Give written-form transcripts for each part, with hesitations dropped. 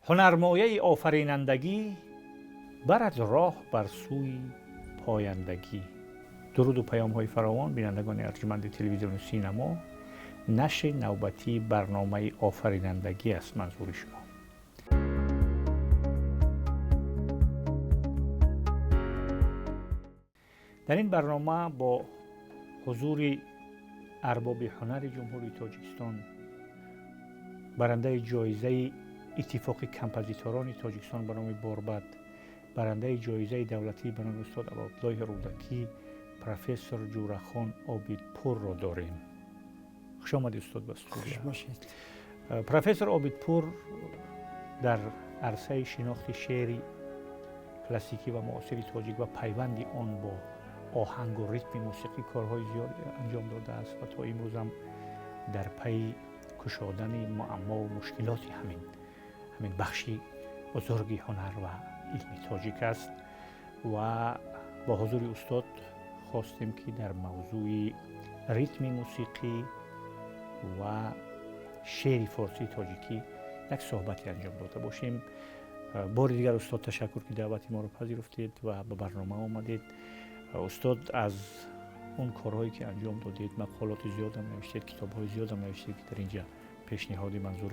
هنرمایه آفرینندگی برد راه بر سوی پایندگی. درود و پیام های فراوان بینندگان ارجمند تلویزیون و سینما. نشر نوبتی برنامه آفرینندگی است منظور شما. در این برنامه با حضور ارباب هنر جمهوری تاجیکستان، برنده جایزه اتفاق کمپوزیتوران تاجیکستان به نام باربد، برنده جایزه دولتی به نام استاد عبدالله رودکی، پروفسور جورخان عابدپور را داریم. خوش آمدید استاد به استودیو. خوش باشید. پروفسور عابدپور در عرصه شناخت شعر کلاسیکی و معاصر تاجیک و پیوند آن با آهنگ و ریتم موسیقی کارهای زیادی انجام داده است و تا امروز هم در پی کشادن معما و مشکلات همین بخشی بزرگی هنر و علم تاجیک است و با حضور استاد خواستیم که در موضوع ریتم موسیقی و شعر فارسی تاجیکی یک صحبتی انجام داده باشیم. بار دیگر استاد تشکر که دعوت ما رو پذیرفتید و به برنامه آمدید. استاد از اون کارهایی که انجام دادید مقالات زیاد هم نوشتید، کتاب‌های زیاد هم نوشتید که در اینجا پیشنهاد منظور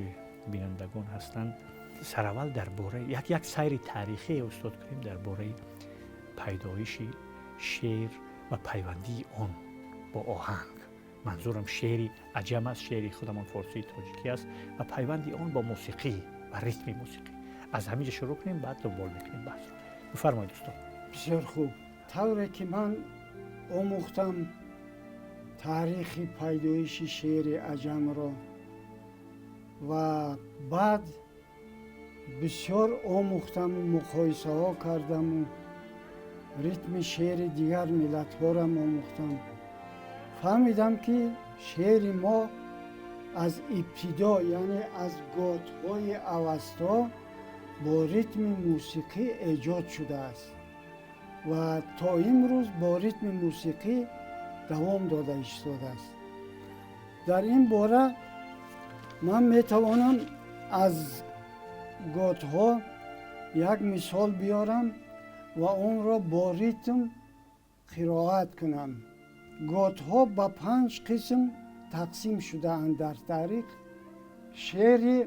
بینندگان هستند. سراول درباره یک سیر تاریخی استاد کنیم درباره پیدایش شعر و پیوندی آن با آهنگ. منظورم شعری عجم است، شعری خودمان فارسی تاجیکی است و پیوندی آن با موسیقی و ریتم موسیقی. از همینجا شروع کنیم بعد دنبال میکنیم بحث. بفرمایید استاد. بسیار خوب. طوری که من آموختم تاریخ پیدایش شعر عجم را و بعد بسیار آموختم، مقایسه ها کردم و ریتم شعر دیگر ملت ها را آموختم. فهمیدم که شعر ما از ابتدا یعنی از گات های اوستا با ریتم موسیقی ایجاد شده است و تا امروز با ریتم موسیقی دوام داده ایستاده است. در این باره من میتوانم از گات ها یک مثال بیارم و اون را با ریتم قرائت کنم. گات ها به 5 قسم تقسیم شده اند در تاریخ. شعر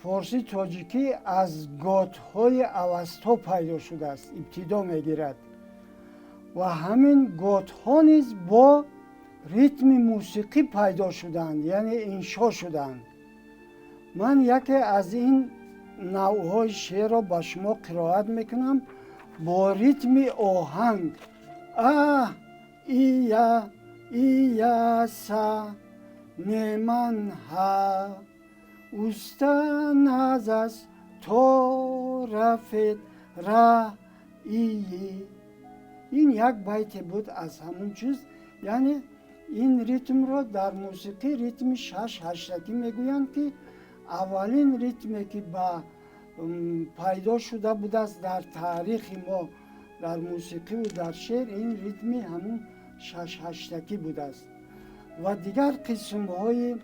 فارسی تاجیکی از گات های اوستا پیدا شده است، ابتدا میگیرد و همین گات ها نیز با ریتم موسیقی پیدا شدند، یعنی انشا شدند. من یکی از این نوع شعر را به شما قرائت میکنم با ریتم آهنگ. ایا ایا سا نمن ها اوستن از تو رفت را این یک بیت بود از همون چیز. یعنی این ریتم را در موسیقی ریتم 6/8 میگویند که اولین ریتمی که پیدا شده بود است در تاریخ ما در موسیقی و در شعر. این ریتم همون 6/8 بود است و دیگر قسم های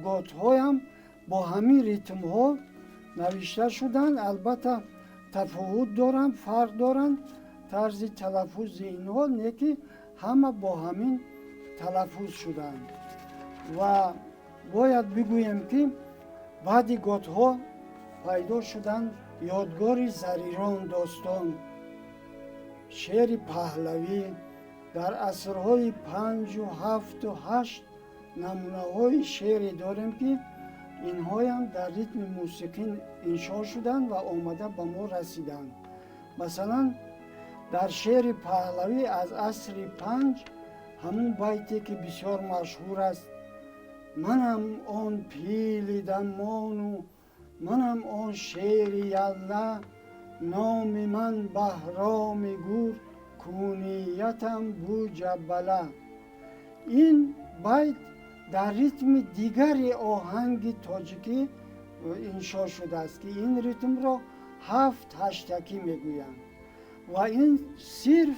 گات های هم با همین ریتم ها نوشته شدن. البته تفاوت دارن، فرق دارن طرز تلفظ اینها، نه که همه با همین تلفظ شدن. و باید بگویم که بعد گات ها پیدا شدن یادگار زریران داستان، شعر پهلوی. در عصرهای 5 و 7 و 8 نمونه های شعری داریم که اینها هم در ریتم موسیقی انشا شدن و آمده به ما رسیدن. مثلا در شعر پهلوی از عصر 5 همون بیتی که بسیار مشهور است: منم آن پیل دمان و منم آن شیر یله، نام من بهرام گور کونیتم بو جبله. این بیت در ریتم دیگری آهنگ تاجیکی انشا شده است که این ریتم را 7/8 میگویند و این صرف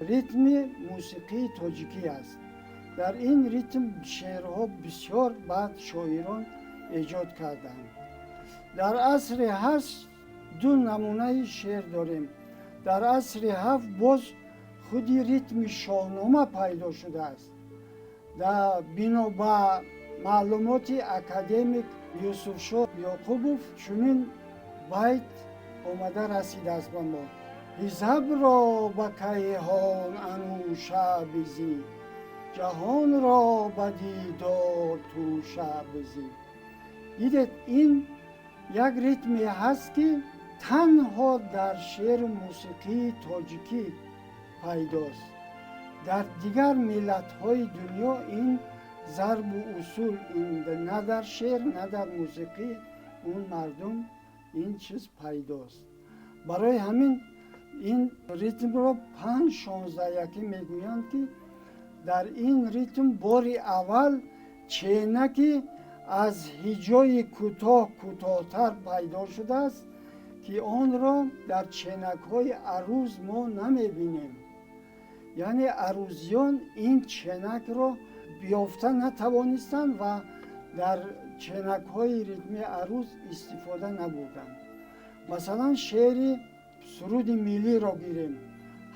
ریتم موسیقی تاجیکی است. در این ریتم شعرها بسیار بعد شاعران ایجاد کردند. در عصر 8 دو نمونه شعر داریم. در عصر 7 باز خودی ریتم شاهنامه پیدا شده است. در بنا به معلومات اکادمیک یوسف شاه یعقوبوف چنین بیت آمده رسیده است به ما: حزب را به کیهان انوشه بزی، جهان را به دیدار توشه بزی. دیدید این یک ریتمی هست که تنها در شعر موسیقی تاجیکی پیداست. در دیگر ملت های دنیا این ضرب و اصول این نه در شعر نه در موسیقی اون مردم این چیز پیداست. برای همین این ریتم را 5-16 میگویند که در این ریتم باری اول چینکی از هجای کوتاهتر پیدا شده است که آن را در چینک های عروض ما نمیبینیم. یعنی عروضیان این چینک را بیافتن نتوانستند و در چینک های ریتم عروض استفاده نبودند. مثلا شعر سرود ملی را گیریم،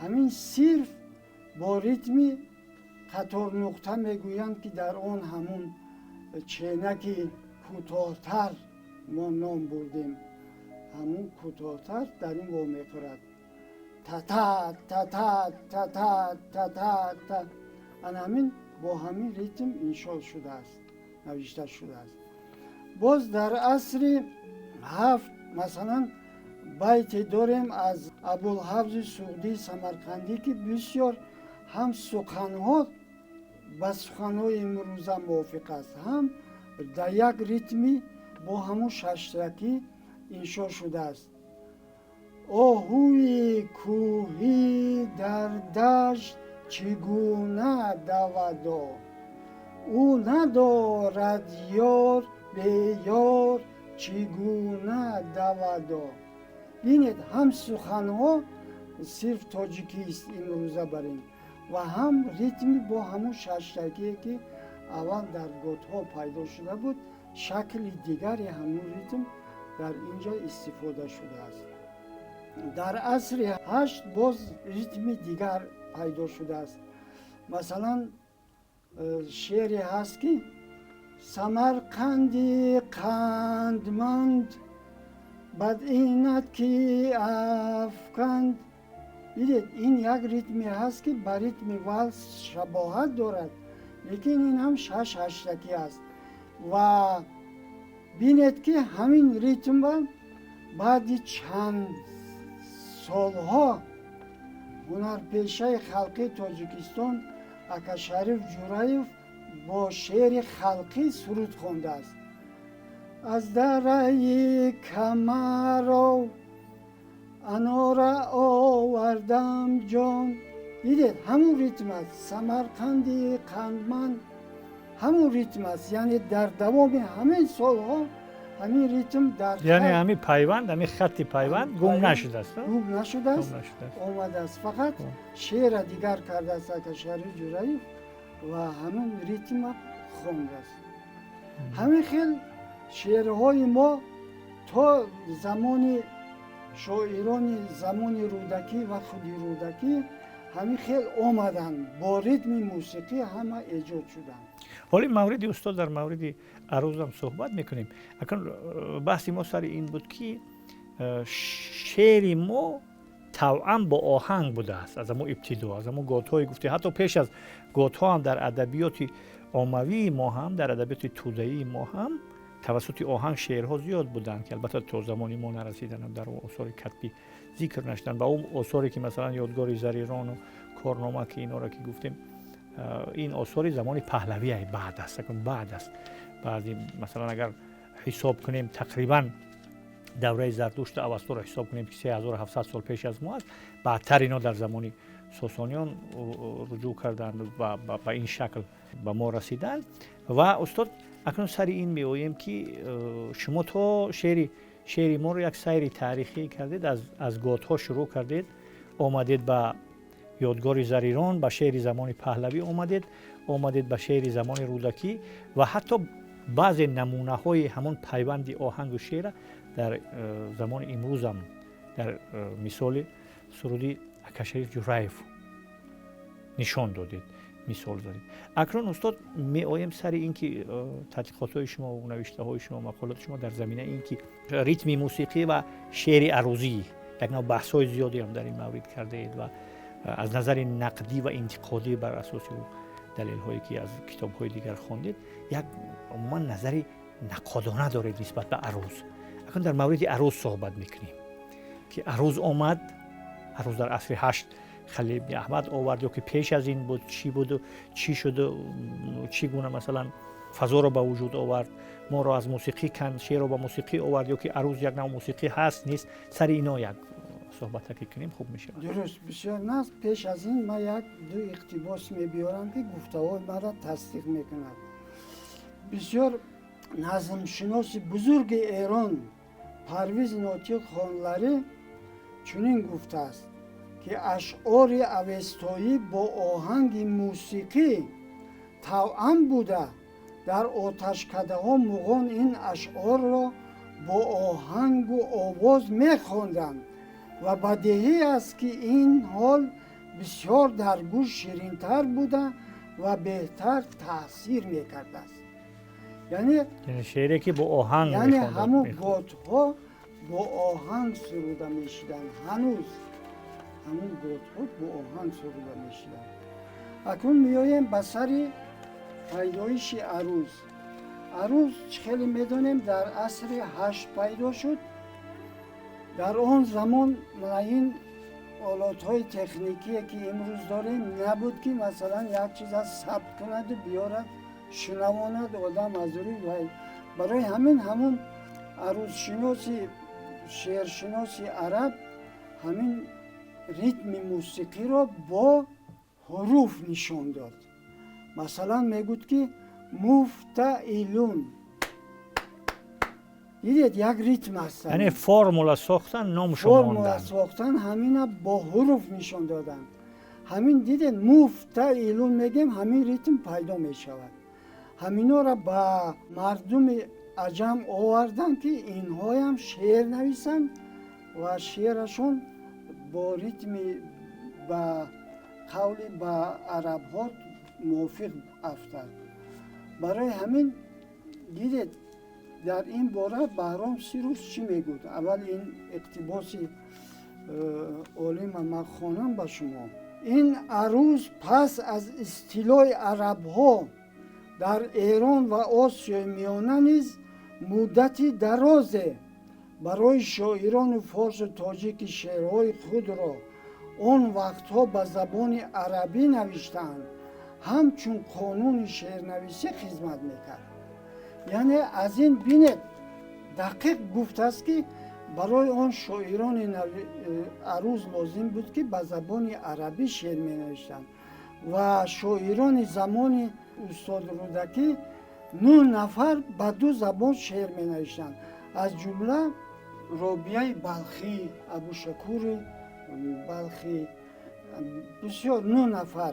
همین صرف با ریتم قطار نقطه میگویند که در آن همون چینکی کوتاهتر ما نام بردیم، همون کوتاهتر در این با میخورد تا تا تا تا تا تا تا تا تا. همین با همین ریتم انشاء شده است، نوشته شده است. باز در عصر 7 مثلا بیت داریم از ابوالحفظ سعدی سمرقندی که بسیار هم سخنها با سخنهای امروزه موافق است، هم در یک ریتمی با همون ششترکی انشاء شده است. آهوی کوهی در دشت چگونه دود، او ندارد یار به یار چگونه دود. بینید هم سخنها صرف تاجیکی است امروزه برین و هم ریتمی با همون ششترکی که اول در گوتها پیدا شده بود، شکل دیگری همون ریتم در اینجا استفاده شده است. در عصر 8 باز ریتم دیگر پیدا شده است. مثلا شعری هست که سمرقندی قندمند بد اینت کی افکند. دیدید این یک ریتمی هست که با ریتم والس شباهت دارد، لیکن این هم 6-8 است و بینید که همین ریتم بعد چند سالها هنرپیشه خلقی تاجیکستان اکا شریف جورایف با شعر خلقی سرود خوانده است. از دره کمرو انار آوردم جان. دیدید همون ریتم است، سمرقندی قندمند همون ریتم است، یعنی در دوام همین سالها همین ریتم در یعنی همین پیوند، همین خط پیوند گم نشده است. گم نشده است، آمده است، فقط شعر دیگر کرده است اکا شریف جورایف و همون ریتم خوانده است. همین خیلی شعرهای ما تا زمان شاعران زمان رودکی و خودی رودکی همین خیلی آمدن با ریتم موسیقی همه ایجاد شدن. حالا موردی استاد در مورد عروض هم صحبت میکنیم. اکنون بحث ما سر این بود که شعر ما توأم با آهنگ بوده است از همون ابتدا، از همون گوتهای گفته، حتی پیش از گوتها هم در ادبیات عاموی ما هم در ادبیات توده‌ای ما هم توسط آهنگ شعرها زیاد بودند که البته تا زمانی ما نرسیدن، در آثار کتبی ذکر نشدن. و اون آثاری که مثلا یادگار زریران و کارنامه که اینا را که گفتیم، این آثار زمان پهلوی بعد است، بعد است. بعضی مثلا اگر حساب کنیم تقریبا دوره زرتشت اوستا را حساب کنیم که 3700 سال پیش از ما است، بعدتر اینا در زمان ساسانیان رجوع کردند و به این شکل به ما رسیدند. و استاد اکنون سر این می‌آییم که شما تا شعر ما رو یک سیر تاریخی کردید، از گوتها شروع کردید، آمدید به یادگار زریران، به شعر زمان پهلوی آمدید به شعر زمان رودکی و حتی بعض نمونه های همون پیوند آهنگ و شعر در زمان امروز هم در مثال سرودی اکاشریف جورایف نشان دادید، مثال زدید. اکنون استاد می آیم سر اینکه تحقیقات شما و نوشته های شما، مقالات شما در زمینه اینکه ریتم موسیقی و شعر عروضی یک نوع بحث های زیادی هم در این مورد کرده اید و از نظر نقدی و انتقادی بر اساس دلیل هایی که از کتاب های دیگر خواندید یک عموما نظری نقادانه دارید نسبت به عروض. اکنون در مورد عروض صحبت میکنیم که عروض آمد، عروض در عصر 8 خلیل ابن احمد آورد یا که پیش از این بود، چی بود و چی شد و چی گونه مثلا فضا رو به وجود آورد، ما رو از موسیقی کند، شعر رو به موسیقی آورد یا که عروض یک نوع موسیقی هست نیست، سر اینا یک صحبت که کنیم خوب میشه. درست بسیار نه. پیش از این ما یک دو اقتباس میبیارم که گفته های ما را تصدیق میکند. بسیار نظم شناس بزرگ ایران پرویز ناطق خانلری چنین گفته است که اشعار اوستایی با آهنگ موسیقی توأم بوده. در آتشکده ها مغان این اشعار را با آهنگ و آواز میخواندند و بدیهی است که این حال بسیار در گوش شیرین‌تر بوده و بهتر تاثیر میکرده است. یعنی شعری که با آهنگ یعنی همون گوت‌ها با آهنگ سروده میشدن. هنوز همون گوت‌ها با آهنگ سروده میشدن. اکنون میایم به سر پیدایش عروض. عروض خیلی میدونیم در عصر 8 پیدا شد. در آن زمان این آلات‌های تکنیکی که امروز داریم نبود که مثلا یک چیز از ثبت کند و بیارد شنواند آدم از روی برای همون عروض شناسی شعر شناسی عرب همین ریتم موسیقی را با حروف نشان داد. مثلا میگوید که مفتعلون، دیدید یک ریتم است. یعنی فرمولا ساختن، نامشو ماندن. فرمولا ساختن همین با حروف نشان دادن. همین دیدید مفتعلون میگیم همین ریتم پیدا میشود. همینا را با مردم عجم آوردن که اینها هم شعر نویسن و شعرشون با ریتم با قولی با عرب ها موافق افتاد. برای همین دیدید در این باره بهرام سیروس چی میگوید؟ اول این اقتباسی عالی من خوانم با شما. این عروض پس از اصطلاح عرب ها در ایران و آسیای میانه نیز مدتی درازه برای شاعران فارس و تاجیک شعرهای خود را آن وقتها به زبان عربی نوشتند، همچون قانون شعرنویسی خدمت میکرد. یعنی از این بینید دقیق گفته است که برای آن شاعران عروض لازم بود که به زبان عربی شعر می نوشتند و شاعران زمان استاد رودکی 9 نفر به 2 زبان شعر می نوشتند، از جمله رابعه بلخی، ابوشکور بلخی، بسیار 9 نفر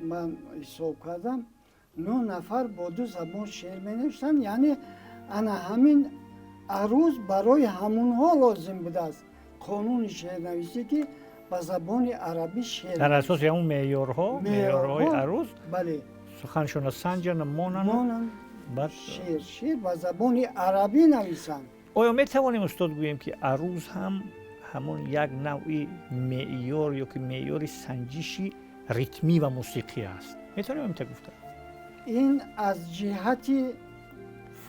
من حساب کردم 9 نفر با 2 زبان شعر می نوشتند. یعنی انا همین عروض برای همونها لازم بوده است قانون شعرنویسی که به زبان عربی شعر در اساس اون معیارهای عروض بله سخنشون سنجن مانن بعد شعر به زبان عربی نویسند. آیا می توانیم استاد گوییم که عروض هم همون یک نوعی معیار یا که معیار سنجشی ریتمی و موسیقی است؟ میتونیم اینطور گفت؟ این از جهت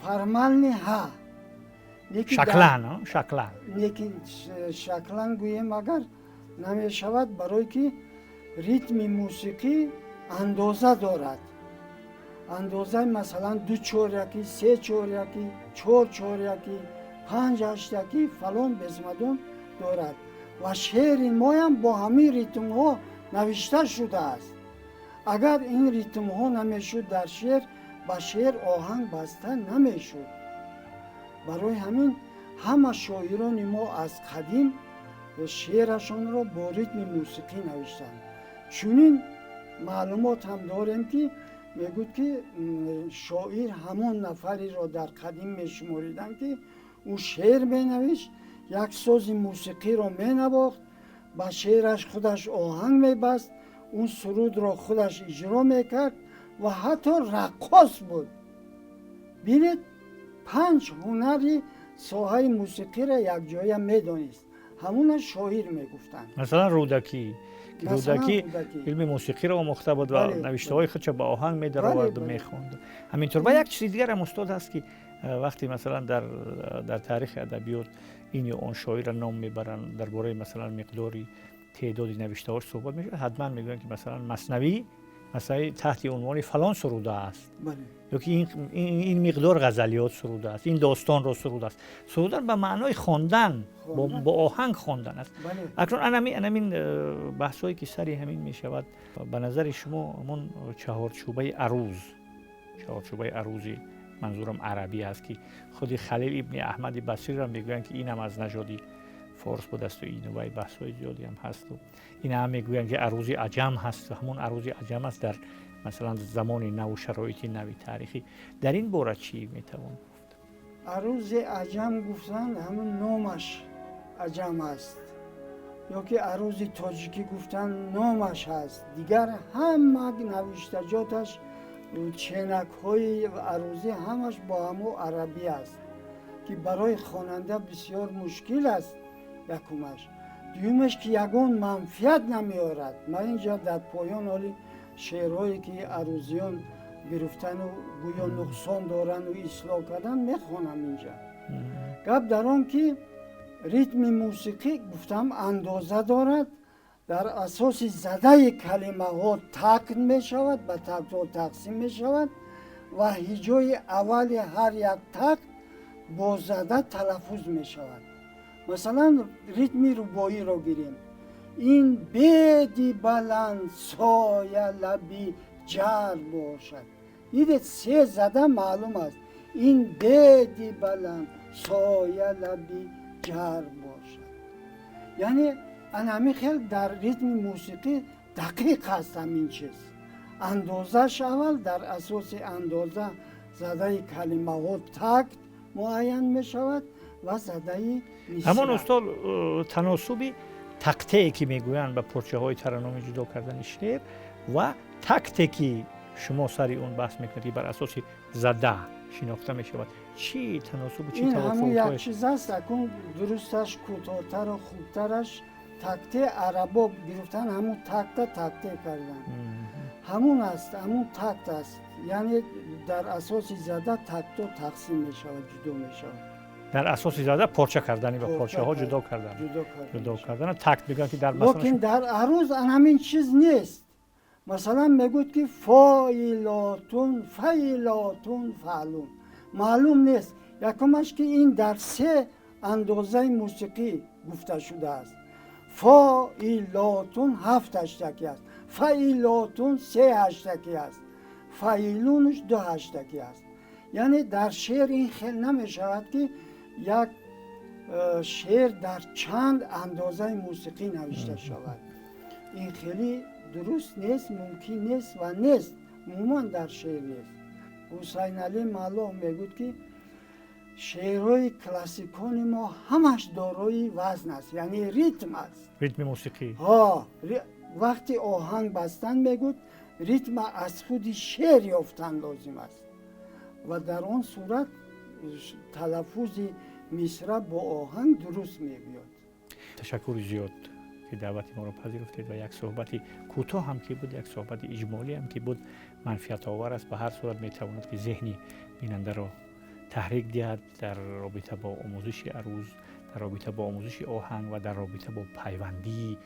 فرمال نه ها شکلن لیکن شکلن گوییم اگر نمی شود برای که ریتم موسیقی اندازه دارد. اندازه مثلا 2 چورکی، 3 چورکی، 4 چورکی، 5 هشتکی فلان بزمدون دارد و شعر ما هم با همین ریتم ها نوشته شده است. اگر این ریتم ها نمیشد در شعر با شعر آهنگ بسته نمیشد. برای همین همه شاعران ما از قدیم شعرشان را با ریتم موسیقی نوشتند. چنین معلومات هم داریم که میگوید که شاعر همان نفری را در قدیم میشماریدند که او شعر بنوشت، یک ساز موسیقی رو مینواخت، با شعرش خودش آهنگ میبست، اون سرود رو خودش اجرا میکرد و حتی رقاص بود. بینید 5 هنری ساحه موسیقی را یک جای میدانست، همون شاعر میگفتند. مثلا رودکی مثلا علم موسیقی را آموخته بود و بله، نوشته های خودش با آهنگ می‌درآورد و بله. میخواند. همینطور و یک چیز دیگر هم استاد هست که وقتی مثلا در تاریخ ادبیات این یا آن شاعر را نام میبرند، درباره مثلا مقداری تعدادی نوشته هاش صحبت میشه، حتما میگویند که مثلا مثنوی مثلا تحت عنوان فلان سروده است، بله. یا که این مقدار غزلیات سروده است، این داستان را سروده است. سرودن به معنای خواندن، با آهنگ خواندن است. بله. اکنون همین بحثایی که سری همین می شود، به نظر شما همون چهارچوبه عروضی، منظورم عربی است که خود خلیل ابن احمد بصری را میگویند که این هم از نژاد فارس بوده است و این و بحث‌های زیادی هم هست و این هم میگویند که عروض عجم هست و همون عروض عجم است در مثلا زمان نو و شرایط نوی تاریخی. در این باره چی میتوان گفت؟ عروض عجم گفتن همون نامش عجم است، یا که عروض تاجیکی گفتن نامش هست. دیگر همه نوشتجاتش چنک های عروضی همش با همو عربی است که برای خواننده بسیار مشکل است. یکمش دویمش که یگان منفیت نمیارد. من اینجا در پایان حالی شعرهایی که عروضیان گرفتن و گویا نقصان دارن و اصلاح کردن میخوانم اینجا. گپ در آن که ریتم موسیقی گفتم اندازه دارد، در اساس زده کلمه ها تکن می شود، به تک ها تقسیم می شود و هجای اول هر یک تک با زده تلفظ می شود. مثلا ریتم رباعی رو گیریم، این بیدی بلند سایه لبی جر باشد. دیدید 3 زده معلوم است، این بیدی بلند سایه لبی جر باشد. یعنی همین خیلی در ریتم موسیقی دقیق هست همین چیز. اندازش اول در اساس اندازه زده کلمه ها تکت معین می شود و زده میسر. همون استاد تناسبی تقطعی که میگویند به پرچه های ترانه‌ای جدا کردن شعر و تکتی که شما سری اون بحث میکنید بر اساس زده شناخته می شود، چی تناسب و چی توافق؟ این همون یک چیز است. اکن درستش کوتاه‌تر و خوبترش تکته عربا گرفتن، همون تکته کردن. همون است، همون تکت است. یعنی در اساس زده تکتا تقسیم می شود، جدا می شود. در اساس زده پارچه کردنی و پارچه ها جدا کردن تکت میگن که در مثلا لیکن در عروض همین چیز نیست. مثلا میگوید که فایلاتون فعلون، معلوم نیست. یکمش که این در 3 اندازه موسیقی گفته شده است. فایلاتون 7 هشتکی است، فعلاتون 3 هشتکی است، فعلونش 2 هشتکی است. یعنی در شعر این خیلی نمی شود که یک شعر در چند اندازه موسیقی نوشته شود. این خیلی درست نیست، ممکن نیست و نیست، عموما در شعر نیست. حسین علی معلوم میگوید که شعرهای کلاسیکان ما همش دارای وزن است، یعنی ریتم است. ریتم موسیقی. وقتی آهنگ بستن میگوید ریتم از خود شعر یافتن لازم است و در آن صورت تلفظ مصرع با آهنگ درست میبیاد. تشکر زیاد که دعوت ما را پذیرفتید و یک صحبت کوتاه هم که بود، یک صحبت اجمالی هم که بود، منفعت آور است. به هر صورت میتواند که ذهنی بیننده را تحریک دهد در رابطه با آموزش عروض، در رابطه با آموزش آهنگ و در رابطه با پیوندی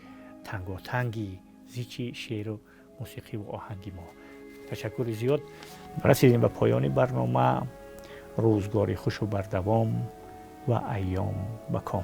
تنگاتنگی زیچ شعر و موسیقی و آهنگی ما. تشکر زیاد. رسیدیم به پایان برنامه. روزگاری خوش و بردوام و ایام بکام.